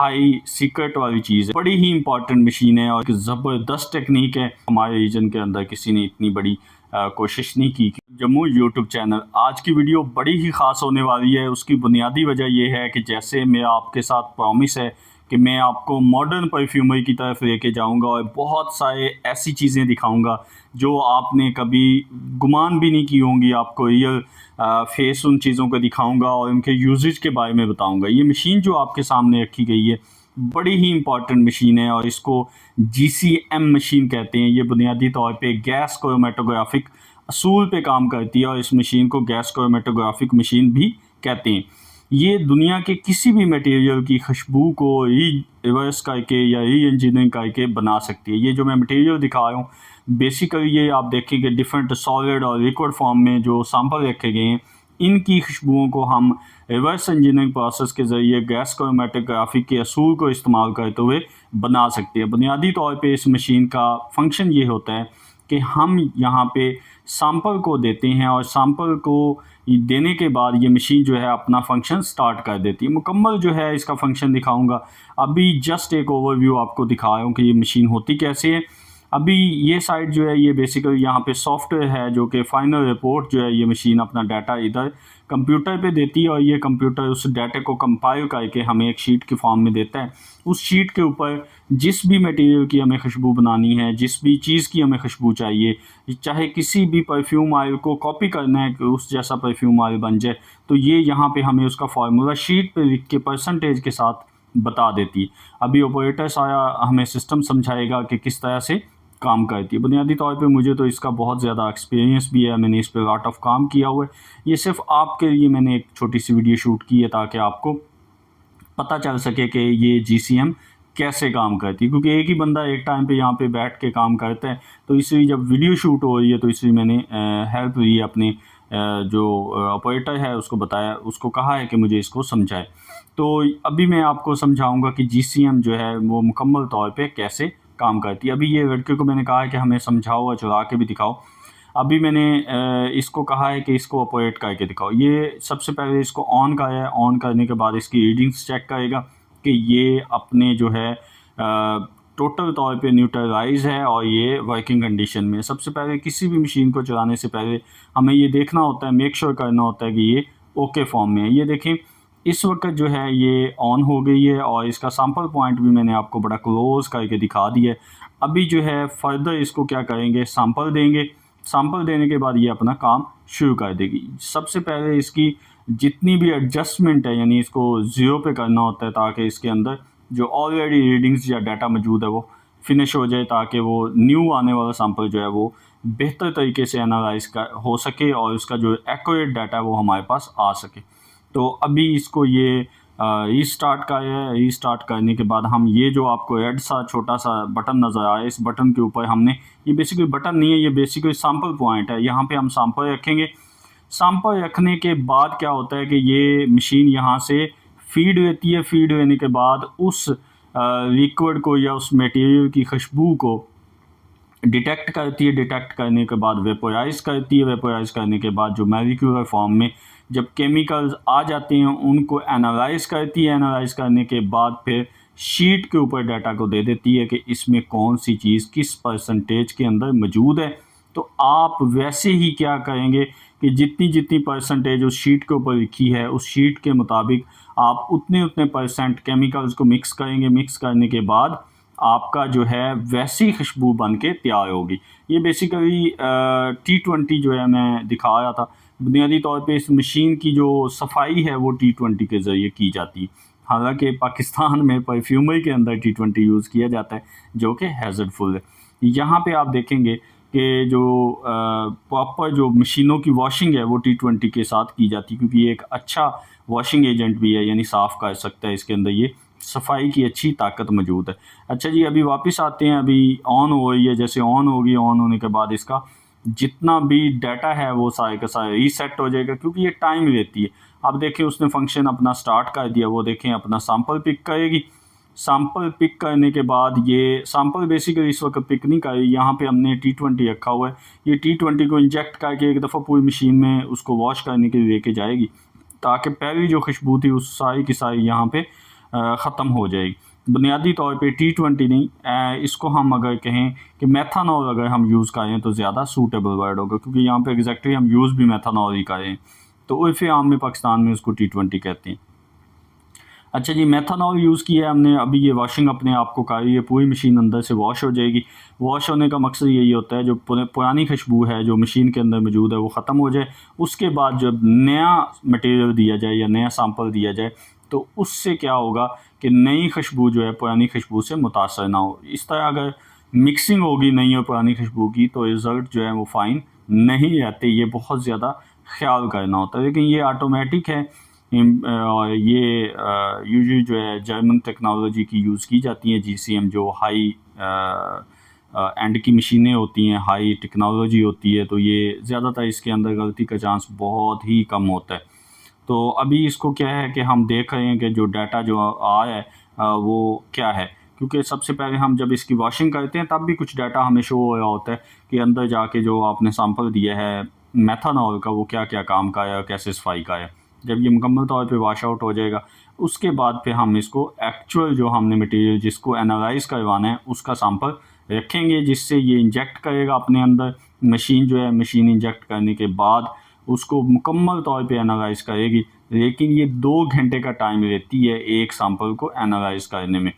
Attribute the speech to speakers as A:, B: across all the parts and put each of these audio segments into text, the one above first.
A: High secret वाली चीज़ है, बड़ी ही इंपॉर्टेंट मशीन है और ज़बरदस्त टेक्निक है। हमारे रीजन के अंदर किसी ने इतनी बड़ी कोशिश नहीं की। जम्मू यूट्यूब चैनल, आज की वीडियो बड़ी ही ख़ास होने वाली है। उसकी बुनियादी वजह यह है कि जैसे मेरा आपके साथ प्रॉमिस है कि मैं आपको मॉडर्न परफ्यूमरी की तरफ लेके जाऊंगा और बहुत सारे ऐसी चीज़ें दिखाऊंगा जो आपने कभी गुमान भी नहीं की होंगी। आपको रियल फेस उन चीज़ों को दिखाऊंगा और उनके यूजेज के बारे में बताऊंगा। ये मशीन जो आपके सामने रखी गई है बड़ी ही इंपॉर्टेंट मशीन है और इसको GCM मशीन कहते हैं। ये बुनियादी तौर पे गैस क्रोमेटोग्राफिक असूल पे काम करती है और इस मशीन को गैस क्रोमेटोग्राफिक मशीन भी कहते हैं। ये दुनिया के किसी भी मटेरियल की खुशबू को रिवर्स करके या री इंजीनियरिंग करके बना सकती है। ये जो मैं मटेरियल दिखा रहा हूँ बेसिकली ये आप देखेंगे डिफरेंट सॉलिड और लिक्विड फॉर्म में जो सैंपल रखे गए हैं, इनकी खुशबुओं को हम रिवर्स इंजीनियरिंग प्रोसेस के ज़रिए गैस क्रोमेटोग्राफी के असूल को इस्तेमाल करते हुए बना सकते हैं। बुनियादी तौर पे इस मशीन का फंक्शन ये होता है कि हम यहाँ पे सैंपल को देते हैं और सैंपल को देने के बाद ये मशीन जो है अपना फंक्शन स्टार्ट कर देती है। मुकम्मल जो है इसका फंक्शन दिखाऊंगा। अभी जस्ट एक ओवरव्यू आपको दिखा रहा हूँ कि ये मशीन होती कैसे है। अभी ये साइड जो है ये बेसिकली यहाँ पे सॉफ्टवेयर है जो कि फाइनल रिपोर्ट जो है ये मशीन अपना डाटा इधर कंप्यूटर पे देती है और ये कंप्यूटर उस डाटा को कंपाइल करके हमें एक शीट के फॉर्म में देता है। उस शीट के ऊपर जिस भी मटेरियल की हमें खुशबू बनानी है, जिस भी चीज़ की हमें खुशबू चाहिए, चाहे किसी भी परफ्यूम ऑयल को कॉपी करना है कि उस जैसा परफ्यूम ऑयल बन जाए, तो ये यहाँ पे हमें उसका फार्मूला शीट पे लिख के परसेंटेज के साथ बता देती है। अभी ऑपरेटर्स आया हमें सिस्टम समझाएगा कि किस तरह से काम करती है। बुनियादी तौर पे मुझे तो इसका बहुत ज़्यादा एक्सपीरियंस भी है, मैंने इस पर लॉट ऑफ काम किया हुआ है। ये सिर्फ आपके लिए मैंने एक छोटी सी वीडियो शूट की है ताकि आपको पता चल सके कि ये GCM कैसे काम करती है, क्योंकि एक ही बंदा एक टाइम पे यहाँ पे बैठ के काम करता है। तो इसलिए जब वीडियो शूट हो रही है तो इसलिए मैंने हेल्प ली अपने जो ऑपरेटर है उसको बताया, उसको कहा है कि मुझे इसको समझाए। तो अभी मैं आपको समझाऊँगा कि GCM जो है वो मुकम्मल तौर पर कैसे काम करती है। अभी ये लड़के को मैंने कहा है कि हमें समझाओ और चला के भी दिखाओ। अभी मैंने इसको कहा है कि इसको ऑपरेट करके दिखाओ। ये सबसे पहले इसको ऑन का है, ऑन करने के बाद इसकी रीडिंग्स चेक करेगा कि ये अपने जो है टोटल तौर पे न्यूट्रलाइज है और ये वर्किंग कंडीशन में। सबसे पहले किसी भी मशीन को चलाने से पहले हमें ये देखना होता है, मेक श्योर करना होता है कि ये ओके फॉर्म में है। ये देखें इस वक्त जो है ये ऑन हो गई है और इसका सैंपल पॉइंट भी मैंने आपको बड़ा क्लोज करके दिखा दिया है। अभी जो है फर्दर इसको क्या करेंगे, सैंपल देंगे। सैंपल देने के बाद ये अपना काम शुरू कर देगी। सबसे पहले इसकी जितनी भी एडजस्टमेंट है यानी इसको 0 पे करना होता है ताकि इसके अंदर जो ऑलरेडी रीडिंग्स या डाटा मौजूद है वो फिनिश हो जाए, ताकि वो न्यू आने वाला सैंपल जो है वो बेहतर तरीके से एनालाइज हो सके और उसका जो एक्यूरेट डाटा है वो हमारे पास आ सके। तो अभी इसको ये रीस्टार्ट का है। रीस्टार्ट करने के बाद हम ये जो आपको रेड सा छोटा सा बटन नज़र आया, इस बटन के ऊपर हमने, ये बेसिकली बटन नहीं है, ये बेसिकली सैंपल पॉइंट है। यहाँ पे हम सैंपल रखेंगे। सैंपल रखने के बाद क्या होता है कि ये मशीन यहाँ से फीड लेती है। फीड लेने के बाद उस लिक्विड को या उस मटेरियल की खुशबू को डिटेक्ट करती है। डिटेक्ट करने के बाद वेपोराइज करती है। वेपोराइज करने के बाद जो मॉलिक्यूलर फॉर्म में जब केमिकल्स आ जाते हैं उनको एनालाइज करती है। एनालाइज करने के बाद फिर शीट के ऊपर डाटा को दे देती है कि इसमें कौन सी चीज़ किस परसेंटेज के अंदर मौजूद है। तो आप वैसे ही क्या करेंगे कि जितनी जितनी परसेंटेज उस शीट के ऊपर लिखी है उस शीट के मुताबिक आप उतने उतने परसेंट केमिकल्स को मिक्स करेंगे। मिक्स करने के बाद आपका जो है वैसी खुशबू बन के तैयार होगी। ये बेसिकली T20 जो है मैं दिखा रहा था। बुनियादी तौर पे इस मशीन की जो सफाई है वो T20 के ज़रिए की जाती है। हालांकि पाकिस्तान में परफ्यूमरी के अंदर T20 यूज़ किया जाता है जो कि हैज़र्डफुल है। यहाँ पे आप देखेंगे कि जो प्रॉपर जो मशीनों की वॉशिंग है वो T20 के साथ की जाती है, क्योंकि ये एक अच्छा वॉशिंग एजेंट भी है, यानी साफ़ कर सकता है। इसके अंदर ये सफाई की अच्छी ताकत मौजूद है। अच्छा जी, अभी वापस आते हैं। अभी ऑन हो रही है, जैसे ऑन होगी, ऑन होने के बाद इसका जितना भी डाटा है वो सारे का सारे रीसेट हो जाएगा, क्योंकि ये टाइम लेती है। अब देखें उसने फंक्शन अपना स्टार्ट कर दिया। वो देखें अपना सैंपल पिक करेगी। सैंपल पिक करने के बाद ये सैंपल बेसिकली इस वक्त पिक नहीं कर रही। यहाँ पे हमने T20 रखा हुआ है। ये T20 को इंजेक्ट करके एक दफ़ा पूरी मशीन में उसको वॉश करने के लिए लेके जाएगी, ताकि पहली जो खुशबू थी उस सारी की सारी यहाँ पे ख़त्म हो जाएगी। बुनियादी तौर पे T20 नहीं, इसको हम अगर कहें कि मेथनॉल अगर हम यूज़ करें तो ज़्यादा सूटेबल वर्ड होगा, क्योंकि यहाँ पे एग्जैक्टली हम यूज़ भी मेथनॉल ही करें, तो उर्फ़ आम में पाकिस्तान में उसको T20 कहते हैं। अच्छा जी, मेथनॉल यूज़ किया है हमने, अभी ये वॉशिंग अपने आप को कर रही है, पूरी मशीन अंदर से वॉश हो जाएगी। वॉश होने का मकसद यही होता है जो पुरानी खुशबू है जो मशीन के अंदर मौजूद है वो ख़त्म हो जाए। उसके बाद जब नया मटेरियल दिया जाए या नया सैंपल दिया जाए तो उससे क्या होगा कि नई खुशबू जो है पुरानी खुशबू से मुतासर ना हो। इस तरह अगर मिक्सिंग होगी नई और पुरानी खुशबू की तो रिज़ल्ट जो है वो फ़ाइन नहीं रहते, ये बहुत ज़्यादा ख्याल करना होता है। लेकिन ये ऑटोमेटिक है, ये यूजुअली जो है जर्मन टेक्नोलॉजी की यूज़ की जाती है, GCM जो हाई एंड की मशीनें होती हैं, हाई टेक्नोलॉजी होती है, तो ये ज़्यादातर इसके अंदर गलती का चांस बहुत ही कम होता है। तो अभी इसको क्या है कि हम देख रहे हैं कि जो डाटा जो आया है वो क्या है, क्योंकि सबसे पहले हम जब इसकी वॉशिंग करते हैं तब भी कुछ डाटा हमें शो हो रहा होता है कि अंदर जाके जो आपने सैंपल दिया है मेथनॉल का वो क्या क्या काम का है और कैसे सफाई का है। जब ये मुकम्मल तौर पे वॉश आउट हो जाएगा उसके बाद फिर हम इसको एक्चुअल जो हमने मटेरियल जिसको एनालाइज करवाना है उसका सैंपल रखेंगे, जिससे ये इंजेक्ट करेगा अपने अंदर। मशीन जो है मशीन इंजेक्ट करने के बाद उसको मुकम्मल तौर पे एनालाइज करेगी, लेकिन ये 2 घंटे का टाइम लेती है एक सैंपल को एनालाइज करने में।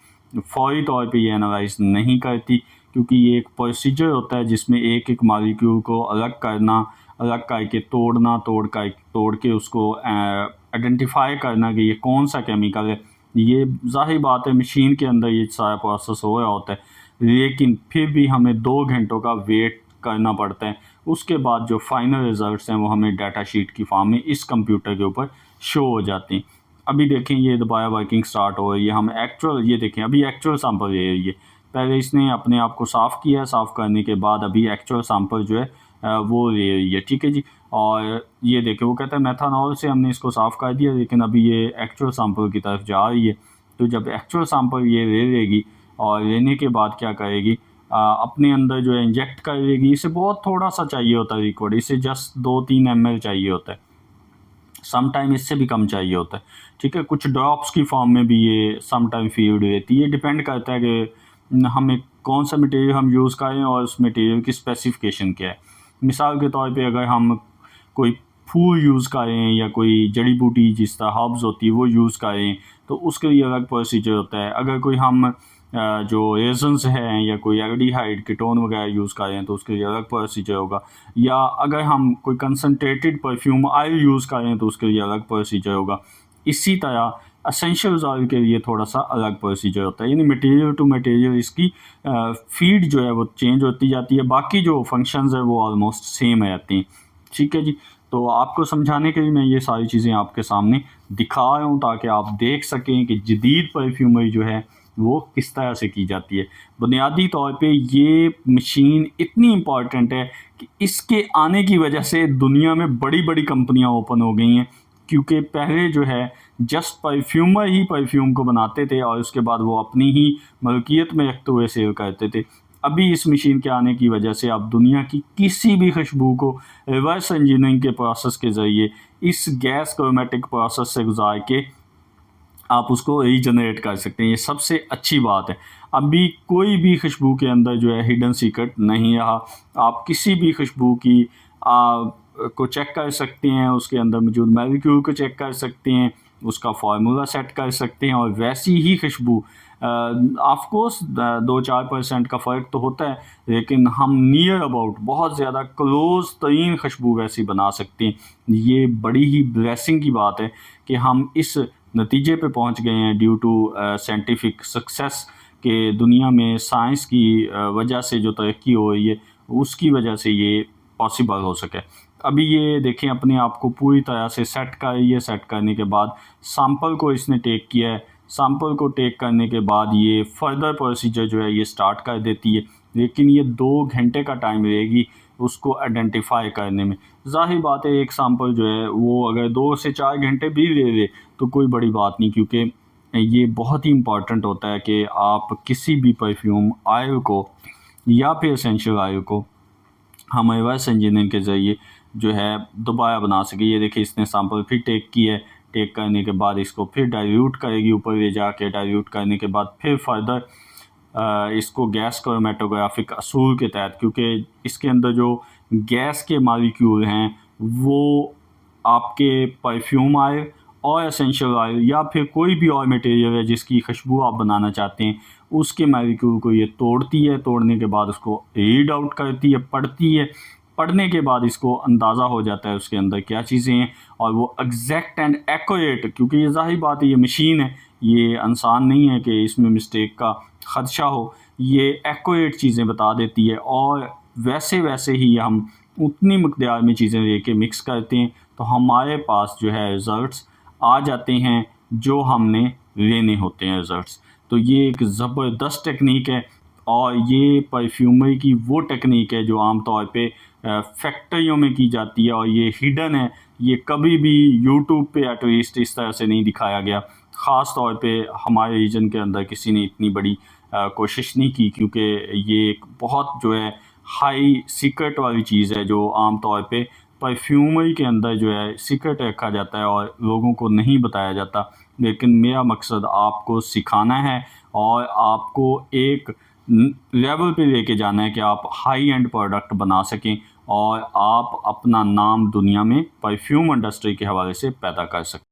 A: फौरी तौर पे ये एनालाइज नहीं करती, क्योंकि ये एक प्रोसीजर होता है जिसमें एक एक मालिक्यूल को अलग करना, अलग करके तोड़ना, तोड़ के उसको आइडेंटिफाई करना कि ये कौन सा केमिकल है। ये ज़ाहिर बात है मशीन के अंदर ये सारा प्रोसेस हो रहा होता है, लेकिन फिर भी हमें 2 घंटों का वेट करना पड़ता है। उसके बाद जो फाइनल रिज़ल्ट्स हैं वो हमें डाटा शीट की फॉर्म में इस कंप्यूटर के ऊपर शो हो जाती हैं। अभी देखें ये दोबारा वर्किंग स्टार्ट हो रही है, हम एक्चुअल ये देखें अभी एक्चुअल सैंपल ले रही है। पहले इसने अपने आप को साफ़ किया, साफ़ करने के बाद अभी एक्चुअल सैंपल जो है वो ले रही है, ठीक है जी। और ये देखें वो कहता है मेथनॉल से हमने इसको साफ़ कर दिया, लेकिन अभी ये एक्चुअल सैंपल की तरफ जा रही है। तो जब एक्चुअल सैंपल ये ले लेगी और लेने के बाद क्या करेगी, अपने अंदर जो है इंजेक्ट कर लेगी। इसे बहुत थोड़ा सा चाहिए होता है लिक्विड, इसे जस्ट 2-3 ml चाहिए होता है, सम टाइम इससे भी कम चाहिए होता है, ठीक है। कुछ ड्रॉप्स की फॉर्म में भी ये सम टाइम फीड रहती है, डिपेंड करता है कि हमें कौन सा मटेरियल हम यूज़ करें और उस मटेरियल की स्पेसिफिकेशन क्या है। मिसाल के तौर पे अगर हम कोई फूल यूज़ करें या कोई जड़ी बूटी जिस तरह हर्ब्स होती है वो यूज़ करें तो उसके लिए अलग प्रोसीजर होता है। अगर कोई हम जो रेजन्स हैं या कोई एल्डिहाइड कीटोन वगैरह यूज़ करें तो उसके लिए अलग प्रोसीजर होगा, या अगर हम कोई कंसनट्रेटेड परफ्यूम ऑयल यूज़ करें तो उसके लिए अलग प्रोसीजर होगा। इसी तरह एसेंशियल्स ऑयल के लिए थोड़ा सा अलग प्रोसीजर होता है, यानी मटेरियल टू मटेरियल इसकी फीड जो है वो चेंज होती जाती है, बाकी जो फंक्शंस है वो ऑलमोस्ट सेम रहती हैं, ठीक है जी। तो आपको समझाने के लिए मैं ये सारी चीज़ें आपके सामने दिखा रहा हूँ ताकि आप देख सकें कि जदीद परफ्यूमरी जो है वो किस तरह से की जाती है। बुनियादी तौर पे ये मशीन इतनी इम्पॉर्टेंट है कि इसके आने की वजह से दुनिया में बड़ी बड़ी कंपनियां ओपन हो गई हैं, क्योंकि पहले जो है जस्ट परफ्यूमर ही परफ्यूम को बनाते थे और उसके बाद वो अपनी ही मलकियत में रखते हुए सेल करते थे। अभी इस मशीन के आने की वजह से आप दुनिया की किसी भी खुशबू को रिवर्स इंजीनियरिंग के प्रोसेस के ज़रिए इस गैस क्रोमेटिक प्रोसेस से गुजार के आप उसको रीजनरेट कर सकते हैं। ये सबसे अच्छी बात है। अभी कोई भी खुशबू के अंदर जो है हिडन सीक्रेट नहीं रहा। आप किसी भी खुशबू की को चेक कर सकते हैं, उसके अंदर मौजूद मॉलिक्यूल को चेक कर सकते हैं, उसका फार्मूला सेट कर सकते हैं और वैसी ही खुशबू ऑफ कोर्स 2-4% का फ़र्क तो होता है, लेकिन हम नियर अबाउट बहुत ज़्यादा क्लोज तरीन खुशबू वैसी बना सकते हैं। ये बड़ी ही ब्लेसिंग की बात है कि हम इस नतीजे पे पहुंच गए हैं ड्यू टू साइंटिफिक सक्सेस के दुनिया में साइंस की वजह से जो तरक्की हो रही है उसकी वजह से ये पॉसिबल हो सके। अभी ये देखें अपने आप को पूरी तरह से सेट कर रही है। सेट करने के बाद सैंपल को इसने टेक किया है। सैंपल को टेक करने के बाद ये फर्दर प्रोसीजर जो है ये स्टार्ट कर देती है, लेकिन ये 2 घंटे का टाइम लेगी उसको आइडेंटिफाई करने में। ज़ाहिर बात है एक सैंपल जो है वो अगर 2 से 4 घंटे भी ले ले तो कोई बड़ी बात नहीं, क्योंकि ये बहुत ही इम्पॉर्टेंट होता है कि आप किसी भी परफ्यूम ऑयल को या फिर एसेंशियल ऑयल को हम रिवर्स इंजीनियरिंग के ज़रिए जो है दोबारा बना सके। ये देखिए इसने सैंपल फिर टेक किया है। टेक करने के बाद इसको फिर डाइल्यूट करेगी, ऊपर ले जाके डाइल्यूट करने के बाद फिर फर्दर इसको गैस क्रोमेटोग्राफिक असूल के तहत, क्योंकि इसके अंदर जो गैस के मालिक्यूल हैं वो आपके परफ्यूम ऑयल और एसेंशियल ऑयल या फिर कोई भी और मटेरियल है जिसकी खुशबू आप बनाना चाहते हैं, उसके मालिक्यूल को ये तोड़ती है। तोड़ने के बाद उसको रीड आउट करती है, पढ़ती है। पढ़ने के बाद इसको अंदाज़ा हो जाता है उसके अंदर क्या चीज़ें हैं, और वो एग्जैक्ट एंड एक्यूरेट, क्योंकि ये ज़ाहिर बात है ये मशीन है, ये इंसान नहीं है कि इसमें मिस्टेक का ख़दशा हो, ये एक्यूरेट चीज़ें बता देती है। और वैसे वैसे ही हम उतनी मकदार में चीज़ें लेके मिक्स करते हैं तो हमारे पास जो है रिज़ल्ट्स आ जाते हैं जो हमने लेने होते हैं रिज़ल्ट्स। तो ये एक ज़बरदस्त टेक्निक है, और ये परफ्यूमरी की वो टेक्निक है जो आम तौर पे फैक्ट्रियों में की जाती है, और ये हिडन है, ये कभी भी यूट्यूब पे एटलीस्ट इस तरह से नहीं दिखाया गया। ख़ास तौर पे हमारे रीजन के अंदर किसी ने इतनी बड़ी कोशिश नहीं की, क्योंकि ये एक बहुत जो है हाई सीक्रेट वाली चीज़ है जो आम तौर पे परफ्यूमरी के अंदर जो है सीक्रेट रखा जाता है और लोगों को नहीं बताया जाता। लेकिन मेरा मकसद आपको सिखाना है और आपको एक लेवल पे लेके जाना है कि आप हाई एंड प्रोडक्ट बना सकें और आप अपना नाम दुनिया में परफ्यूम इंडस्ट्री के हवाले से पैदा कर सकें।